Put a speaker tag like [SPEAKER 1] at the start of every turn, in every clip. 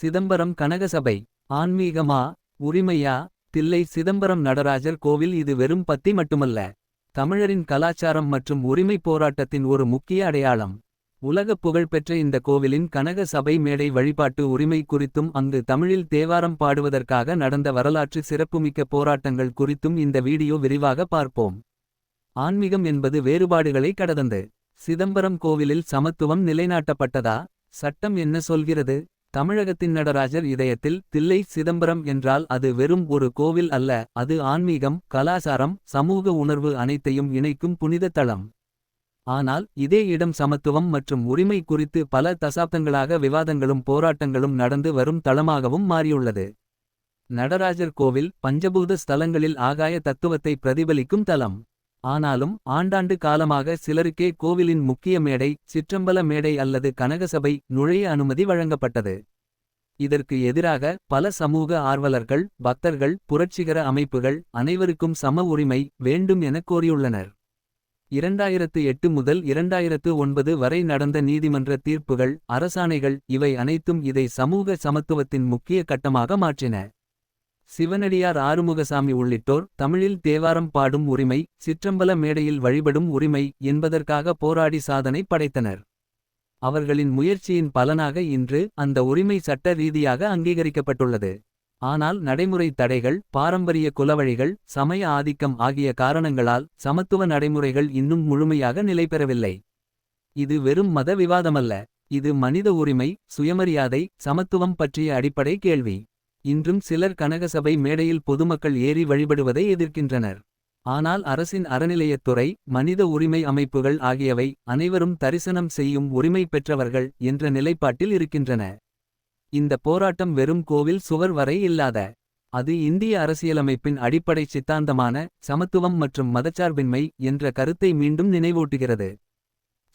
[SPEAKER 1] சிதம்பரம் கனகசபை ஆன்மீகமா உரிமையா? தில்லை சிதம்பரம் நடராஜர் கோவில் இது வெறும் பத்தி மட்டுமல்ல. தமிழரின் கலாச்சாரம் மற்றும் உரிமைப் போராட்டத்தின் ஒரு முக்கிய அடையாளம். உலகப் புகழ்பெற்ற இந்த கோவிலின் கனக சபை மேடை வழிபாட்டு உரிமை குறித்தும் அங்கு தமிழில் தேவாரம் பாடுவதற்காக நடந்த வரலாற்று சிறப்புமிக்க போராட்டங்கள் குறித்தும் இந்த வீடியோ விரிவாக பார்ப்போம். ஆன்மீகம் என்பது வேறுபாடுகளை கடந்தது. சிதம்பரம் கோவிலில் சமத்துவம் நிலைநாட்டப்பட்டதா? சட்டம் என்ன சொல்கிறது? தமிழகத்தின் நடராஜர் இதயத்தில் தில்லை சிதம்பரம் என்றால் அது வெறும் ஒரு கோவில் அல்ல, அது ஆன்மீகம், கலாசாரம், சமூக உணர்வு அனைத்தையும் இணைக்கும் புனித தளம். ஆனால் இதே இடம் சமத்துவம் மற்றும் உரிமை குறித்து பல தசாப்தங்களாக விவாதங்களும் போராட்டங்களும் நடந்து வரும் தளமாகவும் மாறியுள்ளது. நடராஜர் கோவில் பஞ்சபூத ஸ்தலங்களில் ஆகாய தத்துவத்தை பிரதிபலிக்கும் தலம். ஆனாலும் ஆண்டாண்டு காலமாக சிலருக்கே கோவிலின் முக்கிய மேடை, சிற்றம்பல மேடை அல்லது கனகசபை நுழைய அனுமதி வழங்கப்பட்டது. இதற்கு எதிராக பல சமூக ஆர்வலர்கள், பக்தர்கள், புரட்சிகர அமைப்புகள் அனைவருக்கும் சம உரிமை வேண்டும் என கோரியுள்ளனர். 2008 முதல் 2009 வரை நடந்த நீதிமன்ற தீர்ப்புகள், அரசாணைகள் இவை அனைத்தும் இதை சமூக சமத்துவத்தின் முக்கிய கட்டமாக மாற்றின. சிவனடியார் ஆறுமுகசாமி உள்ளிட்டோர் தமிழில் தேவாரம் பாடும் உரிமை, சிற்றம்பல மேடையில் வழிபடும் உரிமை என்பதற்காக போராடி சாதனை படைத்தனர். அவர்களின் முயற்சியின் பலனாக இன்று அந்த உரிமை சட்ட ரீதியாக அங்கீகரிக்கப்பட்டுள்ளது. ஆனால் நடைமுறை தடைகள், பாரம்பரிய குலவழிகள், சமய ஆதிக்கம் ஆகிய காரணங்களால் சமத்துவ நடைமுறைகள் இன்னும் முழுமையாக நிலைபெறவில்லை. இது வெறும் மத விவாதமல்ல, இது மனித உரிமை, சுயமரியாதை, சமத்துவம் பற்றிய அடிப்படை கேள்வி. இன்றும் சிலர் கனகசபை மேடையில் பொதுமக்கள் ஏறி வழிபடுவதை எதிர்க்கின்றனர். ஆனால் அரசின் அறநிலையத்துறை, மனித உரிமை அமைப்புகள் ஆகியவை அனைவரும் தரிசனம் செய்யும் உரிமை பெற்றவர்கள் என்ற நிலைப்பாட்டில் இருக்கின்றன. இந்த போராட்டம் வெறும் கோவில் சுவர் வரை இல்லாத, அது இந்திய அரசியலமைப்பின் அடிப்படை சித்தாந்தமான சமத்துவம் மற்றும் மதச்சார்பின்மை என்ற கருத்தை மீண்டும் நினைவூட்டுகிறது.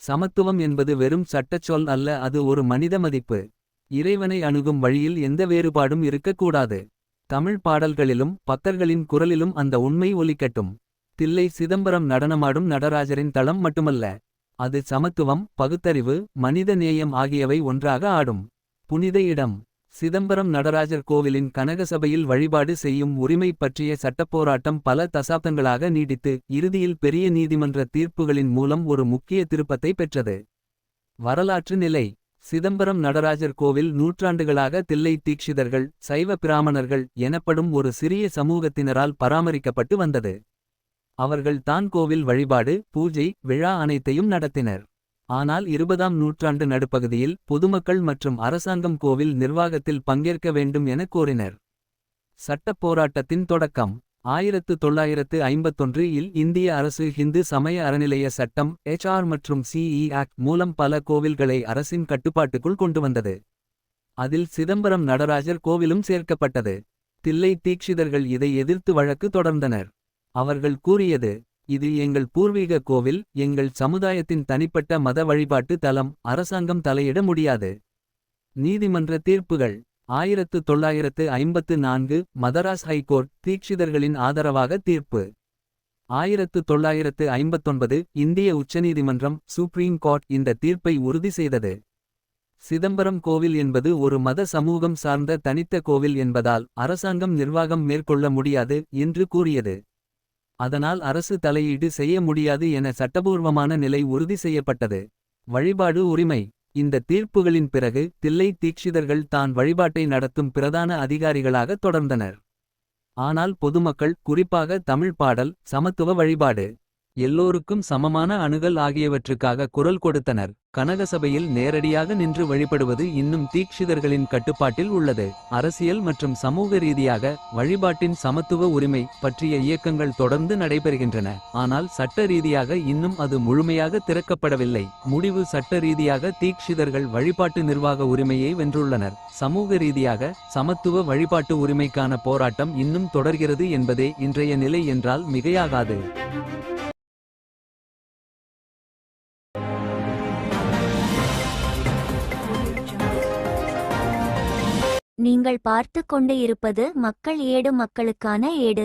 [SPEAKER 1] சமத்துவம் என்பது வெறும் சட்டச்சொல் அல்ல, அது ஒரு மனித மதிப்பு. இறைவனை அணுகும் வழியில் எந்த வேறுபாடும் இருக்கக்கூடாது. தமிழ் பாடல்களிலும் பக்தர்களின் குரலிலும் அந்த உண்மை ஒலிக்கட்டும். தில்லை சிதம்பரம் நடனமாடும் நடராஜரின் தளம் மட்டுமல்ல, அது சமத்துவம், பகுத்தறிவு, மனித நேயம் ஆகியவை ஒன்றாக ஆடும் புனித இடம். சிதம்பரம் நடராஜர் கோவிலின் கனகசபையில் வழிபாடு செய்யும் உரிமை பற்றிய சட்டப்போராட்டம் பல தசாப்தங்களாக நீடித்து இறுதியில் பெரிய நீதிமன்ற தீர்ப்புகளின் மூலம் ஒரு முக்கிய திருப்பத்தை பெற்றது. வரலாற்று நிலை. சிதம்பரம் நடராஜர் கோவில் நூற்றாண்டுகளாக தில்லை தீக்ஷிதர்கள், சைவ பிராமணர்கள் எனப்படும் ஒரு சிறிய சமூகத்தினரால் பராமரிக்கப்பட்டு வந்தது. அவர்கள் தான் கோவில் வழிபாடு, பூஜை, விழா அனைத்தையும் நடத்தினர். ஆனால் 20ஆம் நூற்றாண்டு நடுப்பகுதியில் பொதுமக்கள் மற்றும் அரசாங்கம் கோவில் நிர்வாகத்தில் பங்கேற்க வேண்டும் என கோரினர். சட்டப் போராட்டத்தின் தொடக்கம் 1951 இல் இந்திய அரசு ஹிந்து சமய அறநிலைய சட்டம் HR மற்றும் CE ஆக்ட் மூலம் பல கோவில்களை அரசின் கட்டுப்பாட்டுக்குள் கொண்டு வந்தது. அதில் சிதம்பரம் நடராஜர் கோவிலும் சேர்க்கப்பட்டது. தில்லை தீக்ஷிதர்கள் இதை எதிர்த்து வழக்கு தொடர்ந்தனர். அவர்கள் கூறியது, இது எங்கள் பூர்வீக கோவில், எங்கள் சமுதாயத்தின் தனிப்பட்ட மத வழிபாட்டு தலம், அரசாங்கம் தலையிட முடியாது. நீதிமன்ற தீர்ப்புகள் 1954 மதராஸ் ஹைகோர்ட் தீக்ஷிதர்களின் ஆதரவாக தீர்ப்பு. 1959 இந்திய உச்சநீதிமன்றம் சுப்ரீம் கோர்ட் இந்த தீர்ப்பை உறுதி செய்தது. சிதம்பரம் கோவில் என்பது ஒரு மத சமூகம் சார்ந்த தனித்த கோவில் என்பதால் அரசாங்கம் நிர்வாகம் மேற்கொள்ள முடியாது என்று கூறியது. அதனால் அரசு தலையீடு செய்ய முடியாது என சட்டபூர்வமான நிலை உறுதி செய்யப்பட்டது. வழிபாடு உரிமை. இந்த தீர்ப்புகளின் பிறகு தில்லை தீக்ஷிதர்கள் தான் வழிபாட்டை நடத்தும் பிரதான அதிகாரிகளாக தொடர்ந்தனர். ஆனால் பொதுமக்கள், குறிப்பாக தமிழ் பாடல், சமத்துவ வழிபாடு, எல்லோருக்கும் சமமான அணுகல் ஆகியவற்றுக்காக குரல் கொடுத்தனர். கனகசபையில் நேரடியாக நின்று வழிபடுவது இன்னும் தீக்ஷிதர்களின் கட்டுப்பாட்டில் உள்ளது. அரசியல் மற்றும் சமூக ரீதியாக வழிபாட்டின் சமத்துவ உரிமை பற்றிய இயக்கங்கள் தொடர்ந்து நடைபெறுகின்றன. ஆனால் சட்ட ரீதியாக இன்னும் அது முழுமையாக திறக்கப்படவில்லை. முடிவு. சட்ட ரீதியாக தீக்ஷிதர்கள் வழிபாட்டு நிர்வாக உரிமையை வென்றுள்ளனர். சமூக ரீதியாக சமத்துவ வழிபாட்டு உரிமைக்கான போராட்டம் இன்னும் தொடர்கிறது என்பதே இன்றைய நிலை என்றால் மிகையாகாது.
[SPEAKER 2] நீங்கள் பார்த்துக் கொண்டு இருப்பது மக்கள் ஏடு, மக்களுக்கான ஏடு.